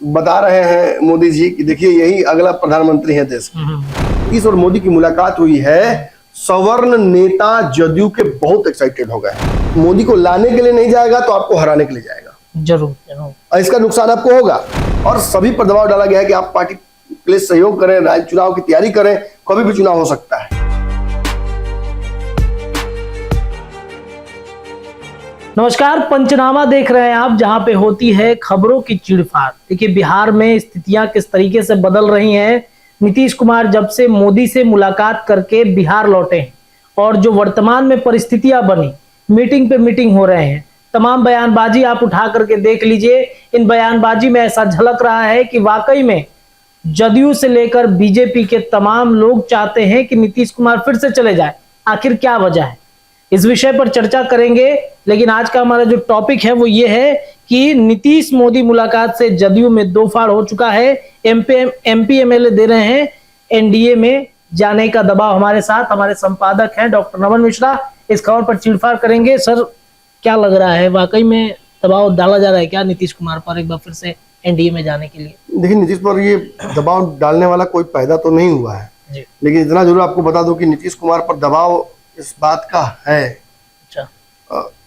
बता रहे हैं मोदी जी कि देखिए यही अगला प्रधानमंत्री है देश का। इस और मोदी की मुलाकात हुई है, सवर्ण नेता जदयू के बहुत एक्साइटेड हो गए। मोदी को लाने के लिए नहीं जाएगा तो आपको हराने के लिए जाएगा, जरूर जरूर। और इसका नुकसान आपको होगा। और सभी पर दबाव डाला गया है कि आप पार्टी के लिए सहयोग करें, राज्य चुनाव की तैयारी करें, कभी भी चुनाव हो सकता है। नमस्कार, पंचनामा देख रहे हैं आप, जहां पे होती है खबरों की चीड़फाड़। देखिए बिहार में स्थितियां किस तरीके से बदल रही हैं। नीतीश कुमार जब से मोदी से मुलाकात करके बिहार लौटे हैं और जो वर्तमान में परिस्थितियां बनी, मीटिंग पे मीटिंग हो रहे हैं, तमाम बयानबाजी आप उठा करके देख लीजिए। इन बयानबाजी में ऐसा झलक रहा है कि वाकई में जदयू से लेकर बीजेपी के तमाम लोग चाहते हैं कि नीतीश कुमार फिर से चले जाए। आखिर क्या वजह है, इस विषय पर चर्चा करेंगे। लेकिन आज का हमारा जो टॉपिक है वो ये है कि नीतीश मोदी मुलाकात से जदयू में दो फाड़ हो चुका है। एमपी एमएलए दे रहे हैं एनडीए में जाने का दबाव। हमारे साथ हमारे संपादक हैं डॉक्टर नमन मिश्रा। इस खबर पर चीड़फाड़ करेंगे। सर, क्या लग रहा है, वाकई में दबाव डाला जा रहा है क्या नीतीश कुमार पर एक बार फिर से एनडीए में जाने के लिए? देखिए, नीतीश पर ये दबाव डालने वाला कोई पैदा तो नहीं हुआ है, लेकिन इतना जरूर आपको बता दूं कि नीतीश कुमार पर दबाव इस बात का है। अच्छा।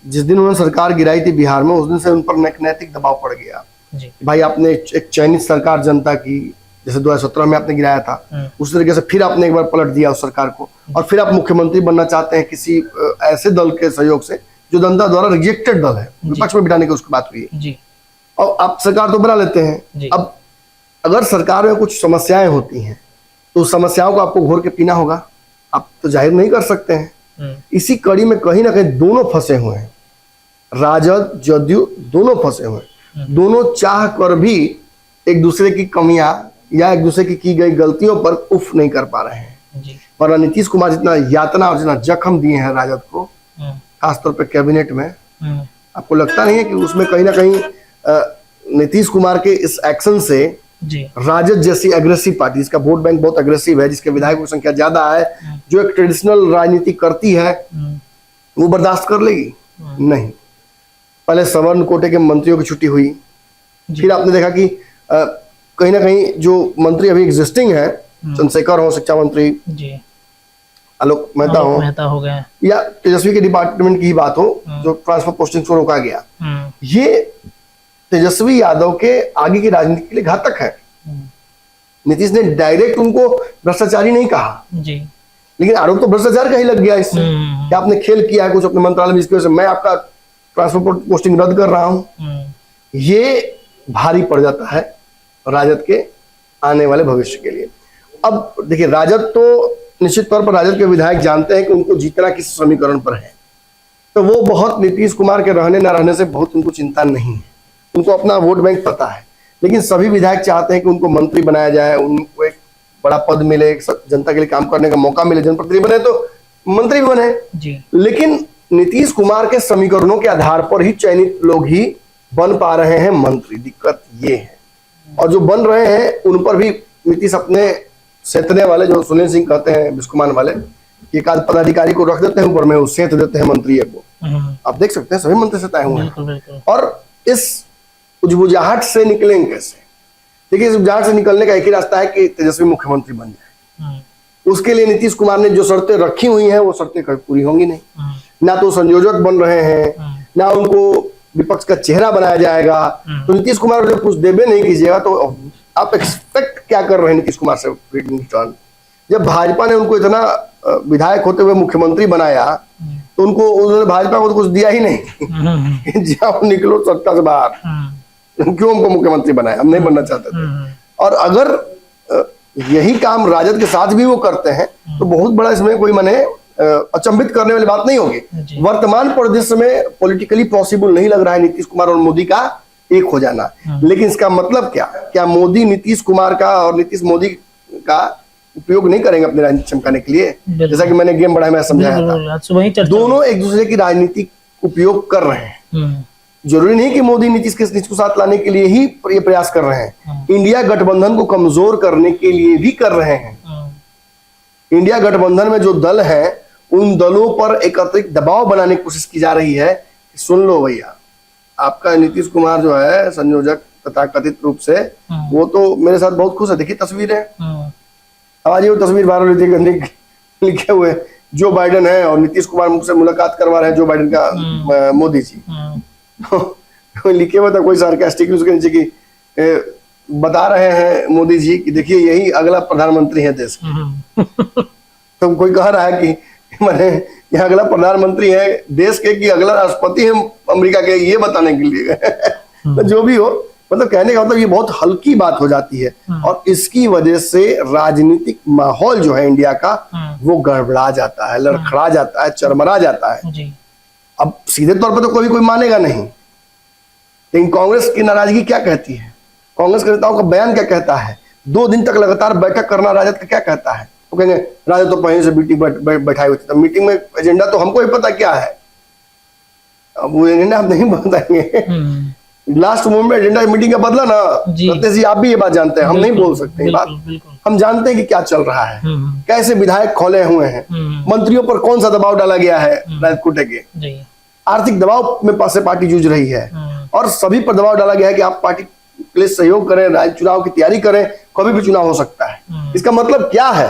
जिस दिन उन्होंने सरकार गिराई थी बिहार में, उस दिन से उन पर नैतिक दबाव पड़ गया जी। भाई, आपने एक चयनित सरकार जनता की, जैसे 2017 में आपने गिराया था, उस तरीके से फिर आपने एक बार पलट दिया उस सरकार को, और फिर आप मुख्यमंत्री बनना चाहते हैं किसी ऐसे दल के सहयोग से जो जनता द्वारा रिजेक्टेड दल है, विपक्ष में बिठाने की उसकी बात हुई है, और आप सरकार तो बना लेते हैं। अब अगर सरकार में कुछ समस्याएं होती हैं तो उस समस्याओं को आपको घोर के पीना होगा, आप तो जाहिर नहीं कर सकते हैं। इसी कड़ी में कहीं ना कहीं दोनों फंसे हुए हैं, राजद जदयू दोनों फंसे हुए हैं। दोनों चाह कर भी एक दूसरे की कमियां या एक दूसरे की गई गलतियों पर उफ नहीं कर पा रहे हैं। पर नीतीश कुमार जितना यातना और जितना जख्म दिए हैं राजद को, खासतौर पर कैबिनेट में, आपको लगता नहीं है कि उसमें कहीं ना कहीं नीतीश कुमार के इस एक्शन से राजद जैसी एग्रेसिव पार्टी, जिसका वोट बैंक बहुत एग्रेसिव है, जिसके विधायकों की संख्या ज्यादा है, जो एक ट्रेडिशनल राजनीति करती है, वो बर्दाश्त कर लेगी? नहीं। पहले सवर्ण कोटे के मंत्रियों की छुट्टी हुई, फिर आपने देखा कि कहीं ना कहीं जो मंत्री अभी एग्जिस्टिंग है, चंद्रशेखर हो शिक्षा मंत्री, आलोक मेहता हो गए, या तेजस्वी के डिपार्टमेंट की ही बात हो जो ट्रांसफर पोस्टिंग को रोका गया, ये तेजस्वी यादव के आगे की राजनीति के लिए घातक है। नीतीश ने डायरेक्ट उनको भ्रष्टाचारी नहीं कहा जी, लेकिन आरोप तो भ्रष्टाचार का ही लग गया इससे कि आपने खेल किया है कुछ अपने मंत्रालय में, जिसकी वजह से मैं आपका ट्रांसफर पोस्टिंग रद्द कर रहा हूं। ये भारी पड़ जाता है राजद के आने वाले भविष्य के लिए। अब देखिए, राजद तो निश्चित तौर पर राजद के विधायक जानते हैं कि उनको जीतना किस समीकरण पर है, तो वो बहुत नीतीश कुमार के रहने न रहने से बहुत उनको चिंता नहीं है, उनको अपना वोट बैंक पता है। लेकिन सभी विधायक चाहते हैं कि उनको मंत्री बनाया जाए, उनको एक बड़ा पद मिले, जनता के लिए काम करने का मौका मिले, जनप्रतिनिधि बने तो मंत्री बने जी। लेकिन नीतीश कुमार के समीकरणों के आधार पर ही चयनित लोग ही बन पा रहे हैं मंत्री। दिक्कत ये है, और जो बन रहे हैं उन पर भी नीतीश अपने सेंतने वाले, जो सुनील सिंह कहते हैं बिस्कुमान वाले, एक आध पदाधिकारी को रख देते हैं ऊपर में, वो सेंत देते हैं मंत्री को। आप देख सकते हैं सभी मंत्री से तय हुए हैं। और इस उजबुझाहट से निकलेंगे कैसे? देखिए, इस उजबुझाहट से निकलने का एक ही रास्ता है कि तेजस्वी मुख्यमंत्री बन जाए। उसके लिए नीतीश कुमार ने जो शर्तें रखी हुई हैं वो शर्तें कभी पूरी होंगी नहीं। ना तो संयोजक बन रहे हैं, ना उनको विपक्ष का चेहरा बनाया जाएगा। तो नीतीश कुमार जब कुछ देबे नहीं कीजिएगा तो आप एक्सपेक्ट क्या कर रहे हैं नीतीश कुमार से रिटर्न? जब भाजपा ने उनको इतना विधायक होते हुए मुख्यमंत्री बनाया तो उन्होंने भाजपा को तो कुछ दिया ही नहीं। जाओ निकलो सत्ता से बाहर, क्यों हमको मुख्यमंत्री बनाया? हम नहीं बनना चाहते थे। और अगर यही काम राजद के साथ भी वो करते हैं तो बहुत बड़ा इसमें कोई माने अचंभित करने वाली बात नहीं होगी। वर्तमान परिदृश्य में पॉलिटिकली पॉसिबल नहीं लग रहा है नीतीश कुमार और मोदी का एक हो जाना। लेकिन इसका मतलब क्या मोदी नीतीश कुमार का और नीतीश मोदी का उपयोग नहीं करेंगे अपनी राजनीति चमकाने के लिए? जैसा कि मैंने गेम बढ़ाया में समझाया था, दोनों एक दूसरे की राजनीति उपयोग कर रहे हैं। जरूरी नहीं कि मोदी नीतीश को साथ लाने के लिए ही ये प्रयास कर रहे हैं, इंडिया गठबंधन को कमजोर करने के लिए भी कर रहे हैं। इंडिया गठबंधन में जो दल है उन दलों पर एक अतिरिक्त दबाव बनाने की कोशिश की जा रही है। सुन लो भैया, आपका नीतीश कुमार जो है संयोजक तथाकथित रूप से, वो तो मेरे साथ बहुत खुश है। देखिए तस्वीरें, आज ये वो तस्वीर वायरल हुई थी, गंदी लिखे हुए जो बाइडेन है और नीतीश कुमार मुझसे मुलाकात करवा रहे हैं, जो बाइडेन का मोदी जी लिखे हुए था कोई सार्कास्टिक उसके नीचे की बता रहे हैं मोदी जी कि देखिए यही अगला प्रधानमंत्री है देश के। तो कोई कह रहा है कि मैंने यह अगला प्रधानमंत्री है देश के कि अगला राष्ट्रपति है अमेरिका के, ये बताने के लिए तो जो भी हो, मतलब कहने का मतलब ये बहुत हल्की बात हो जाती है और इसकी वजह से राजनीतिक माहौल जो है इंडिया का वो गड़बड़ा जाता है, लड़खड़ा जाता है, चरमरा जाता है। अब सीधे तौर पर तो कोई मानेगा नहीं, लेकिन कांग्रेस की नाराजगी क्या कहती है, कांग्रेस के नेताओं का बयान क्या कहता है, 2 दिन तक लगातार बैठक करना राजद का क्या कहता है। वो कहेंगे राजद तो पहले से मीटिंग बैठाई हुई थी, तो मीटिंग में एजेंडा तो हमको ही पता क्या है, अब वो एजेंडा हम नहीं बताएंगे। लास्ट मोमेंट में एजेंडा मीटिंग का बदला ना, सत्य जी आप भी ये बात जानते हैं, हम नहीं बोल सकते ये बात, हम जानते हैं कि क्या चल रहा है, कैसे विधायक खोले हुए हैं, मंत्रियों पर कौन सा दबाव डाला गया है राजद कोटे के, आर्थिक दबाव में से पार्टी जूझ रही है और सभी पर दबाव डाला गया है कि आप पार्टी के लिए सहयोग करें, राज्य चुनाव की तैयारी करें, कभी भी चुनाव हो सकता है। इसका मतलब क्या है,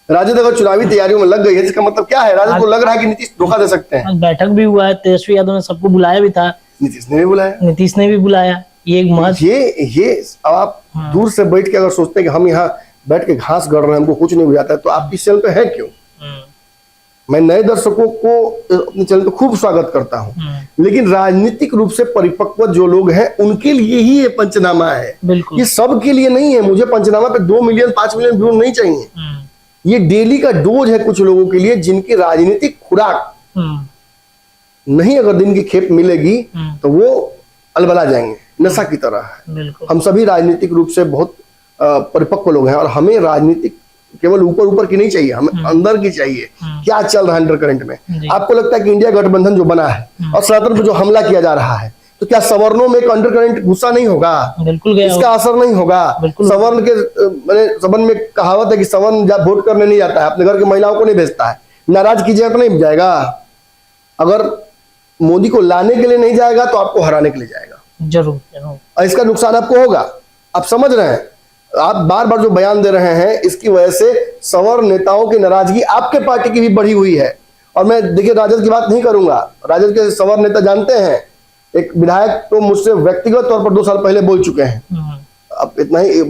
राजद अगर चुनावी तैयारियों में लग गई है इसका मतलब क्या है, राजद को लग रहा है कि नीतीश धोखा दे सकते हैं। बैठक भी हुआ है, तेजस्वी यादव ने सबको बुलाया भी था, नीतीश ने भी बुलाया। ये एक महत्व, ये अब आप दूर से बैठ के अगर सोचते हैं कि हम यहाँ बैठ के घास गड़ रहे हैं, हमको कुछ नहीं हो जाता है, तो आप इस चैनल पे है क्यों। मैं नए दर्शकों को अपने चैनल पे खूब स्वागत करता हूँ, लेकिन राजनीतिक रूप से परिपक्व जो लोग हैं उनके लिए ही ये पंचनामा है, ये सब के लिए नहीं है। मुझे पंचनामा पे 2 मिलियन 5 मिलियन व्यू नहीं चाहिए, ये डेली का डोज है कुछ लोगों के लिए जिनकी राजनीतिक खुराक नहीं अगर दिन की खेप मिलेगी तो वो अलबला जाएंगे, नशा की तरह है। हम सभी राजनीतिक रूप से बहुत परिपक्व लोग हैं और हमें राजनीतिक केवल ऊपर ऊपर की नहीं चाहिए, हमें अंदर की चाहिए, क्या चल रहा है अंडर करंट में। आपको लगता है कि इंडिया गठबंधन जो बना है और सनातन पर जो हमला किया जा रहा है, तो क्या सवर्णों में एक अंडर करंट गुस्सा नहीं होगा, इसका असर नहीं होगा। सवर्ण के सवर्ण में कहावत है कि सवर्ण जब वोट करने नहीं जाता है अपने घर की महिलाओं को नहीं भेजता है, नाराज कीजिएगा तो नहीं जाएगा। अगर मोदी को लाने के लिए नहीं जाएगा तो आपको हराने के लिए जाएगा, जरूर। और इसका नुकसान आपको होगा, आप समझ रहे हैं। आप बार बार जो बयान दे रहे हैं इसकी वजह से सवर्ण नेताओं की नाराजगी आपके पार्टी की भी बढ़ी हुई है। और मैं देखिए राजद की बात नहीं करूंगा, राजद के सवर्ण नेता जानते हैं, एक विधायक तो मुझसे व्यक्तिगत तौर पर 2 साल पहले बोल चुके हैं, अब इतना ही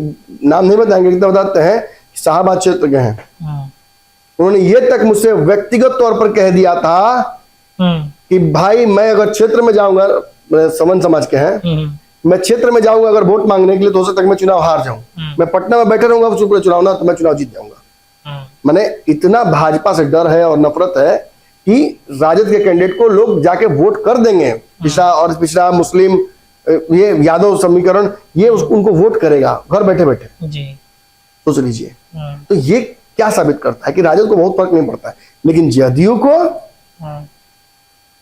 नाम नहीं बताएंगे, इतना बताते हैं कि शाहबाद क्षेत्र के हैं, उन्होंने ये तक मुझसे व्यक्तिगत तौर पर कह दिया था कि भाई मैं अगर क्षेत्र में जाऊंगा, समन समाज के हैं, मैं क्षेत्र में जाऊंगा अगर वोट मांगने के लिए तो हो सकता है मैं चुनाव हार जाऊं, मैं पटना में बैठे रहूंगा चुनाव ना तो मैं चुनाव जीत जाऊंगा। मैंने इतना भाजपा से डर है और नफरत है कि राजद के कैंडिडेट को लोग जाके वोट कर देंगे, पिछड़ा मुस्लिम ये यादव समीकरण ये उनको वोट करेगा घर बैठे बैठे, सोच लीजिए। तो ये क्या साबित करता है कि राजद को बहुत फर्क नहीं पड़ता है, लेकिन जदयू को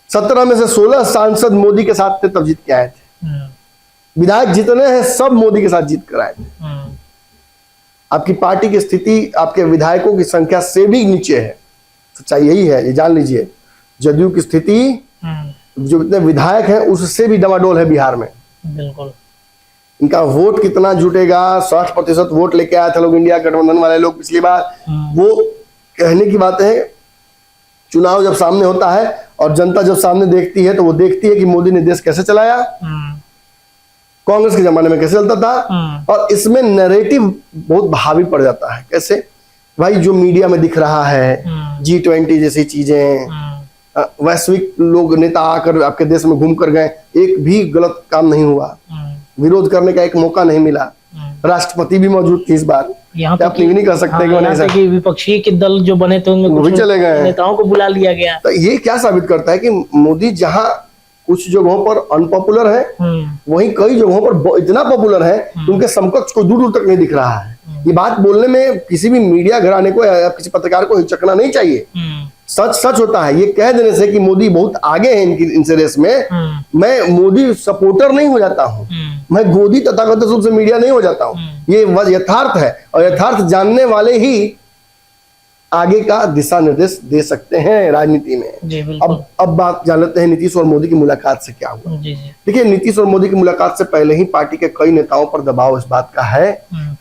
17 में से 16 सांसद मोदी के साथ थे तब जीत के आए थे, विधायक जितने हैं सब मोदी के साथ जीत कर आए थे। आपकी पार्टी की स्थिति आपके विधायकों की संख्या से भी नीचे है, सच्चाई यही है, ये जान लीजिए। जदयू की स्थिति जो इतने विधायक हैं उससे भी डमाडोल है बिहार में। बिल्कुल इनका वोट कितना जुटेगा, 60% वोट लेके आए थे लोग इंडिया गठबंधन वाले लोग पिछली बार, वो कहने की बात है। चुनाव जब सामने होता है और जनता जब सामने देखती है तो वो देखती है कि मोदी ने देश कैसे चलाया, कांग्रेस के जमाने में कैसे चलता था, और इसमें नैरेटिव बहुत भारी पड़ जाता है। कैसे भाई, जो मीडिया में दिख रहा है G20 जैसी चीजें, वैश्विक लोग नेता आकर आपके देश में घूम कर गए, एक भी गलत काम नहीं हुआ, विरोध करने का एक मौका नहीं मिला, राष्ट्रपति भी मौजूद थी इस बार, यहाँ आप नहीं कर सकते कि विपक्षी के दल जो बने थे उनमें वो भी चले गए, नेताओं को बुला लिया गया। तो ये क्या साबित करता है कि मोदी जहां कुछ जगहों पर अनपॉपुलर है वहीं कई जगहों पर इतना पॉपुलर है कि उनके समकक्ष को दूर दूर तक नहीं दिख रहा है। ये बात बोलने में किसी भी मीडिया घराने को या किसी पत्रकार को हिचकना नहीं चाहिए, सच सच होता है। ये कह देने से कि मोदी बहुत आगे है इनसे रेस में, मैं मोदी सपोर्टर नहीं हो जाता हूँ, मैं गोदी तथाकथित रूप से मीडिया नहीं हो जाता हूँ। ये यथार्थ है और यथार्थ जानने वाले ही आगे का दिशा निर्देश दे सकते हैं राजनीति में। जी बिल्कुल। अब बात जान लेते हैं नीतीश और मोदी की मुलाकात से क्या हुआ। जी जी। देखिए, नीतीश और मोदी की मुलाकात से पहले ही पार्टी के कई नेताओं पर दबाव इस बात का है।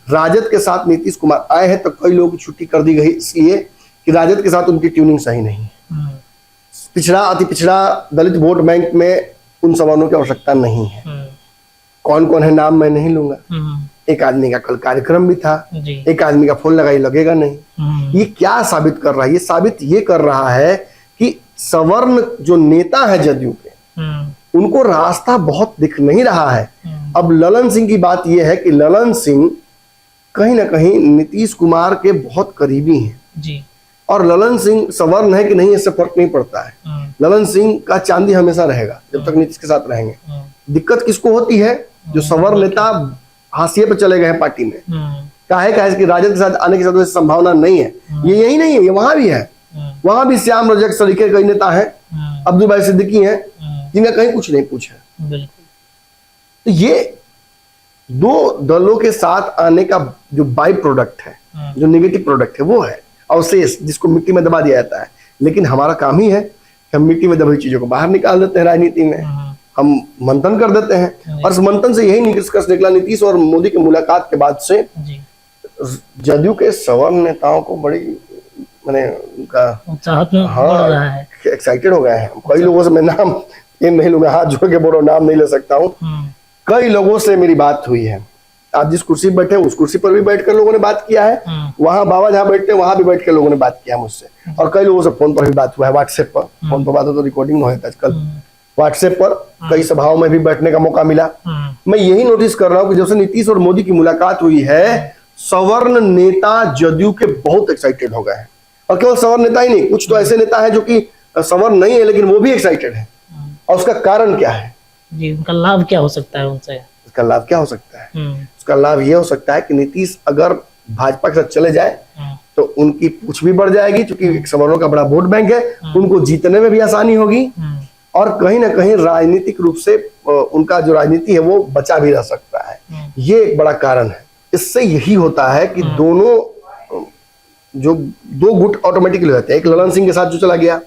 राजद के साथ नीतीश कुमार आए हैं तो कई लोगों की छुट्टी कर दी गई, इसलिए कि राजद के साथ उनकी ट्यूनिंग सही नहीं है। पिछड़ा, अति पिछड़ा दलित वोट बैंक में उन सवर्णों की आवश्यकता नहीं है। कौन कौन है नाम मैं नहीं लूंगा। एक आदमी का कल कार्यक्रम भी था, एक आदमी का फोन लगाई लगेगा नहीं। ये क्या साबित कर रहा है? ये साबित ये कर रहा है कि सवर्ण जो नेता है जदयू के, उनको रास्ता बहुत दिख नहीं रहा है। अब ललन सिंह की बात यह है कि ललन सिंह कहीं ना कहीं नीतीश कुमार के बहुत करीबी हैं जी। और ललन सिंह सवर्ण है कि नहीं, इससे फर्क नहीं पड़ता है। ललन सिंह का चांदी हमेशा रहेगा जब तक नीतीश के साथ रहेंगे। दिक्कत किसको होती है? जो सवर्ण नेता हाशिए पे चले गए हैं पार्टी में। काहे कि राजद के साथ आने की ज्यादा संभावना नहीं है। ये यही नहीं है, ये वहां भी है। वहां भी श्याम रजक सरीखे कई नेता हैं, अब्दुल भाई सिद्दीकी हैं, जिनका कहीं कुछ नहीं पूछा। तो ये दो दलों के साथ आने का जो बाई प्रोडक्ट है, जो नेगेटिव प्रोडक्ट है, वो है अवशेष, जिसको मिट्टी में दबा दिया जाता है। लेकिन हमारा काम ही है कि हम मिट्टी में दबी चीजों को बाहर निकाल देते हैं। राजनीति में हम मंथन कर देते हैं, और इस मंथन से यही निष्कर्ष निकला नीतीश और मोदी की मुलाकात के बाद से जदयू के सवर्ण नेताओं को बड़ी मैंने उनका एक्साइटेड हो गए हैं। कई लोगों से मैं नाम ये नहीं लूंगा, हाथ जोड़ के बोलो, नाम नहीं ले सकता हूँ। कई लोगों से मेरी बात हुई है। आप जिस कुर्सी पर बैठे उस कुर्सी पर भी बैठकर लोगों ने बात किया है, वहां बाबा जहाँ बैठते हैं वहां भी बैठ कर लोगों ने बात किया मुझसे, और कई लोगों से फोन पर भी बात हुआ है, व्हाट्सएप पर। फोन पर बात हो तो रिकॉर्डिंग में होता है आजकल, व्हाट्सएप पर कई सभाओं में भी बैठने का मौका मिला। मैं यही नोटिस कर रहा हूँ कि जब से नीतीश और मोदी की मुलाकात हुई है, सवर्ण नेता जदयू के बहुत एक्साइटेड हो गए हैं। और केवल सवर्ण नेता ही नहीं, कुछ तो ऐसे नेता है जो कि सवर्ण नहीं है लेकिन वो भी एक्साइटेड है। और उसका कारण क्या है जी? उनका लाभ क्या हो सकता है उनसे? उसका लाभ क्या हो सकता है? उसका लाभ ये हो सकता है कि नीतीश अगर भाजपा के साथ चले जाए तो उनकी पूछ भी बढ़ जाएगी, क्योंकि सवर्णों का बड़ा वोट बैंक है, उनको जीतने में भी आसानी होगी, और कहीं ना कहीं राजनीतिक रूप से उनका जो राजनीति है वो बचा भी रह सकता है। ये एक बड़ा कारण है। इससे यही होता है कि दोनों जो दो गुट ऑटोमेटिकली रहते हैं। एक ललन सिंह के साथ जो चला गया,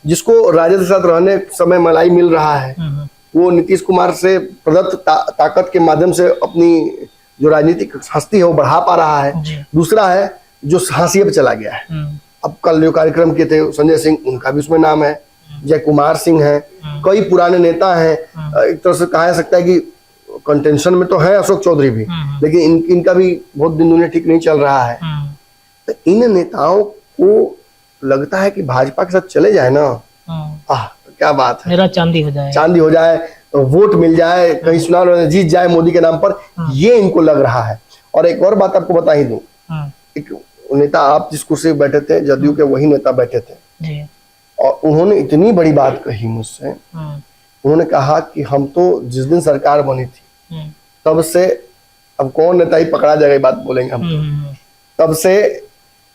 जिसको राजद के साथ रहने समय मलाई मिल रहा है, वो नीतीश कुमार से प्रदत्त ताकत के माध्यम से अपनी जो राजनीतिक हस्ती है वो बढ़ा पा रहा है। दूसरा है जो हाशिए पे चला गया है। अब कल जो कार्यक्रम किए थे संजय सिंह, उनका भी उसमें नाम है, जय कुमार सिंह है, कई पुराने नेता हैं। एक तरह से कहा जा सकता है कि कंटेंशन में तो है अशोक चौधरी भी, लेकिन इनका भी बहुत दिन दुनिया ठीक नहीं चल रहा है। तो इन नेताओं को लगता है कि भाजपा के साथ चले जाए ना, तो क्या बात है, मेरा चांदी हो जाए, वोट मिल जाए, कहीं चुनाव जीत जाए मोदी के नाम पर, ये इनको लग रहा है। और एक और बात आपको बता ही दूं, एक नेता, आप जिस कुर्सी पे बैठे थे जदयू के, वही नेता बैठे थे, और उन्होंने इतनी बड़ी बात कही मुझसे। उन्होंने कहा कि हम तो जिस दिन सरकार बनी थी तब से, अब कौन नेता ही पकड़ा जाएगा बात बोलेंगे हम, तब से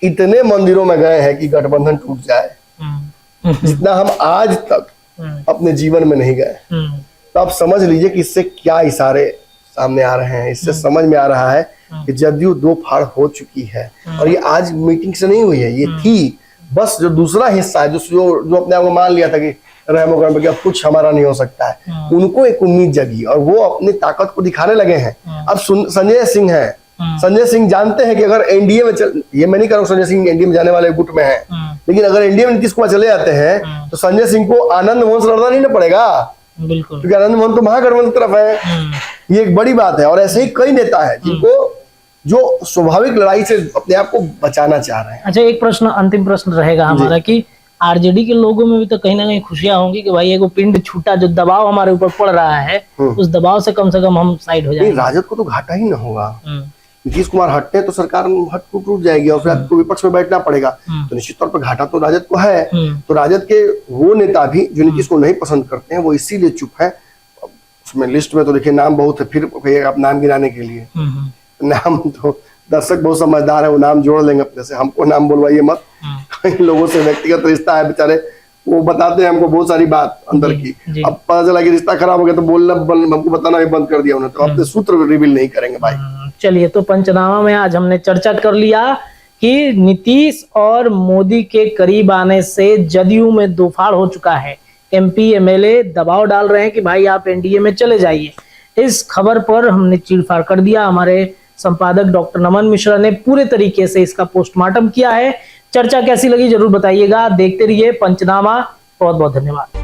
इतने मंदिरों में गए हैं कि गठबंधन टूट जाए, जितना हम आज तक अपने जीवन में नहीं गए। तो आप समझ लीजिए कि इससे क्या इशारे सामने आ रहे हैं। इससे समझ में आ रहा है कि जदयू दो फाड़ हो चुकी है। और ये आज मीटिंग से नहीं हुई है, ये थी बस जो दूसरा हिस्सा है, जो अपने आप को मान लिया था कि रहमोगरम पे कुछ हमारा नहीं हो सकता है, उनको एक उम्मीद जगी और वो अपनी ताकत को दिखाने लगे हैं। अब संजय सिंह है, संजय सिंह जानते हैं कि अगर एनडीए में ये मैं नहीं कह रहा हूँ संजय सिंह एनडीए में जाने वाले गुट में है, लेकिन अगर एनडीए में नीतीश कुमार चले जाते हैं तो संजय सिंह को आनंद मोहन से लड़ना नहीं ना पड़ेगा, बिल्कुल, क्योंकि आनंद मोहन तो महागठबंधन की तरफ है। ये एक बड़ी बात है। और ऐसे ही कई नेता है जिनको जो स्वाभाविक लड़ाई से अपने आप को बचाना चाह रहे हैं। अच्छा, एक प्रश्न, अंतिम प्रश्न रहेगा हमारा कि आरजेडी के लोगों में भी तो कहीं ना कहीं खुशियां होंगी कि भाई एगो पिंड छूटा, जो दबाव हमारे ऊपर पड़ रहा है उस दबाव से कम हम साइड हो जाएंगे। राजद को तो घाटा ही ना होगा। नीतीश कुमार हटते तो सरकार हट टूट जाएगी और फिर आपको विपक्ष में बैठना पड़ेगा, तो निश्चित तौर पर घाटा तो राजद को है। तो राजद के वो नेता भी जो नीतीश को नहीं पसंद करते हैं वो इसीलिए चुप है। उसमें लिस्ट में तो देखिए नाम बहुत है, फिर आप नाम गिराने के लिए नाम तो दर्शक बहुत समझदार है, वो नाम जोड़ लेंगे अपने से, हमको नाम बोलवाइए मत। कई लोगों से व्यक्तिगत रिश्ता है, बेचारे वो बताते हैं हमको बहुत सारी बात अंदर की। अब पता चला कि रिश्ता खराब हो गया तो बोलना हमको बताना भी बंद कर दिया उन्होंने, तो अपने सूत्र रिवील नहीं करेंगे भाई। चलिए, तो पंचनामा में आज हमने चर्चा कर लिया कि नीतीश और मोदी के करीब आने से जदयू में दोफाड़ हो चुका है। एमपी एमएलए दबाव डाल रहे हैं कि भाई आप एनडीए में चले जाइए। इस खबर पर हमने चीरफाड़ कर दिया। हमारे संपादक डॉक्टर नमन मिश्रा ने पूरे तरीके से इसका पोस्टमार्टम किया है। चर्चा कैसी लगी जरूर बताइएगा। देखते रहिए पंचनामा। बहुत बहुत धन्यवाद।